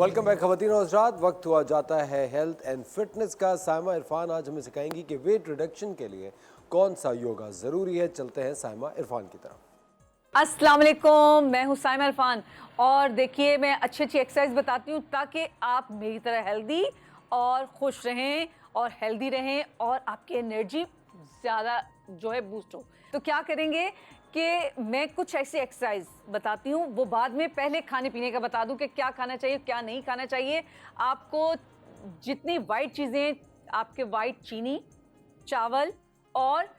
Welcome back खवातीन और हज़रात। वक्त हुआ जाता है हेल्थ एंड फिटनेस का। साइमा इरफान आज हमें सिखाएंगी कि वेट रिडक्शन के लिए कौन सा योगा ज़रूरी है। चलते हैं साइमा इरफान की तरफ। अस्सलाम वालेकुम, मैं हूँ साइमा इरफान और देखिए मैं अच्छी अच्छी एक्सरसाइज बताती हूँ ताकि आप मेरी तरह हेल्दी और खुश रहें और हेल्दी रहें और आपकी एनर्जी ज़्यादा जो है बूस्ट हो। तो क्या करेंगे कि मैं कुछ ऐसी एक्सरसाइज बताती हूँ, वो बाद में पहले खाने पीने का बता दूँ कि क्या खाना चाहिए क्या नहीं खाना चाहिए। आपको जितनी वाइट चीज़ें, आपके वाइट चीनी, चावल और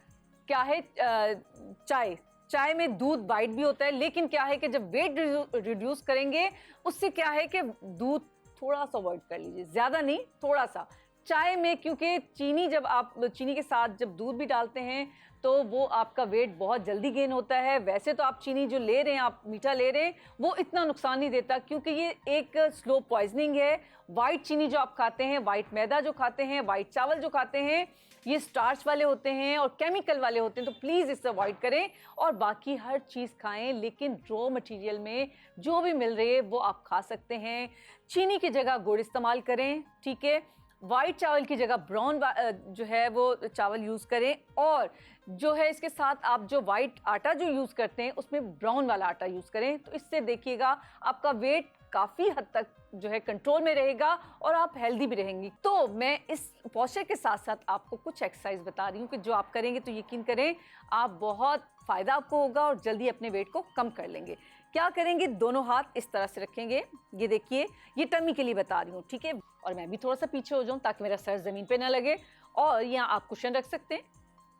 क्या है चाय, चाय में दूध वाइट भी होता है, लेकिन क्या है कि जब वेट रिड्यूस करेंगे उससे क्या है कि दूध थोड़ा सा अवॉइड कर लीजिए, ज़्यादा नहीं थोड़ा सा। चाय में क्योंकि चीनी, जब आप चीनी के साथ जब दूध भी डालते हैं तो वो आपका वेट बहुत जल्दी गेन होता है। वैसे तो आप चीनी जो ले रहे हैं, आप मीठा ले रहे हैं, वो इतना नुकसान नहीं देता क्योंकि ये एक स्लो पॉइजनिंग है। वाइट चीनी जो आप खाते हैं, वाइट मैदा जो खाते हैं, वाइट चावल जो खाते हैं, ये स्टार्च वाले होते हैं और केमिकल वाले होते हैं, तो प्लीज़ इससे अवॉइड करें। और बाकी हर चीज़ खाएं, लेकिन रॉ मटेरियल में जो भी मिल रही है वो आप खा सकते हैं। चीनी की जगह गुड़ इस्तेमाल करें, ठीक है। वाइट चावल की जगह ब्राउन जो है वो चावल यूज़ करें। और जो है इसके साथ आप जो वाइट आटा जो यूज़ करते हैं उसमें ब्राउन वाला आटा यूज़ करें। तो इससे देखिएगा आपका वेट काफ़ी हद तक जो है कंट्रोल में रहेगा और आप हेल्दी भी रहेंगी। तो मैं इस पौष्टिक के साथ साथ आपको कुछ एक्सरसाइज बता रही हूँ कि जो आप करेंगे तो यकीन करें आप बहुत फ़ायदा आपको होगा और जल्दी अपने वेट को कम कर लेंगे। क्या करेंगे, दोनों हाथ इस तरह से रखेंगे, ये देखिए, ये टमी के लिए बता रही हूँ, ठीक है। और मैं भी थोड़ा सा पीछे हो जाऊँ ताकि मेरा सर ज़मीन पे ना लगे। और यहाँ आप कुशन रख सकते हैं,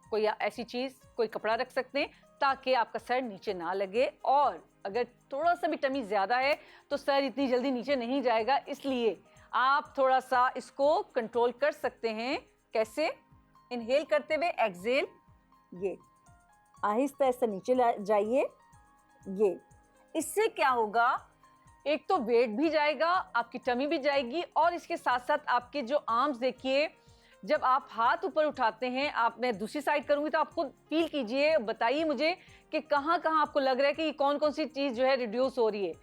कोई ऐसी चीज़, कोई कपड़ा रख सकते हैं ताकि आपका सर नीचे ना लगे। और अगर थोड़ा सा भी टमी ज़्यादा है तो सर इतनी जल्दी नीचे नहीं जाएगा, इसलिए आप थोड़ा सा इसको कंट्रोल कर सकते हैं। कैसे? इनहेल करते हुए एक्सहेल, ये आहिस्ता आहिस्ता नीचे जाइए। ये इससे क्या होगा, एक तो वेट भी जाएगा, आपकी टमी भी जाएगी और इसके साथ साथ आपके जो आर्म्स, देखिए जब आप हाथ ऊपर उठाते हैं, आप, मैं दूसरी साइड करूंगी तो आपको फील कीजिए, बताइए मुझे कि कहाँ कहाँ आपको लग रहा है कि कौन कौन सी चीज़ जो है रिड्यूस हो रही है,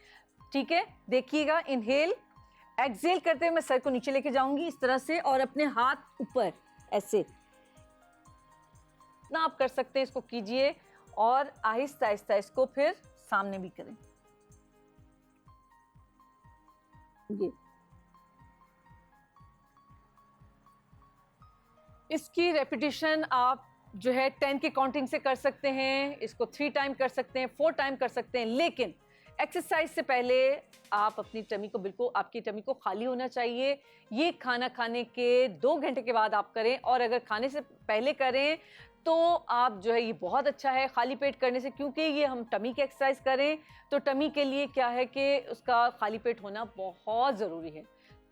ठीक है। देखिएगा, इनहेल, एक्सहेल करते हुए मैं सर को नीचे लेके जाऊंगी इस तरह से और अपने हाथ ऊपर ऐसे ना आप कर सकते हैं, इसको कीजिए और आहिस्ता आहिस्ता इसको फिर सामने भी करें। ये इसकी रेपिटेशन आप जो है 10 की काउंटिंग से कर सकते हैं, इसको 3 टाइम कर सकते हैं, 4 टाइम कर सकते हैं। लेकिन एक्सरसाइज से पहले आप अपनी टमी को, बिल्कुल आपकी टमी को खाली होना चाहिए। ये खाना खाने के 2 घंटे के बाद आप करें और अगर खाने से पहले करें तो आप जो है ये बहुत अच्छा है खाली पेट करने से, क्योंकि ये हम टमी की एक्सरसाइज करें तो टमी के लिए क्या है कि उसका खाली पेट होना बहुत ज़रूरी है,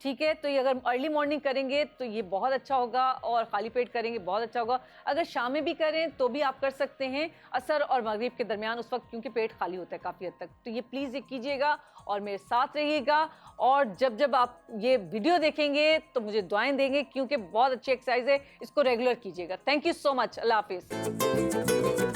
ठीक है। तो ये अगर अर्ली मॉर्निंग करेंगे तो ये बहुत अच्छा होगा और खाली पेट करेंगे बहुत अच्छा होगा। अगर शाम में भी करें तो भी आप कर सकते हैं, असर और मगरिब के दरमियान, उस वक्त क्योंकि पेट खाली होता है काफ़ी हद तक। तो ये प्लीज़ ये कीजिएगा और मेरे साथ रहिएगा। और जब जब आप ये वीडियो देखेंगे तो मुझे दुआएं देंगे, क्योंकि बहुत अच्छी एक्सरसाइज है, इसको रेगुलर कीजिएगा। Thank you so much. अल्लाह हाफिज़।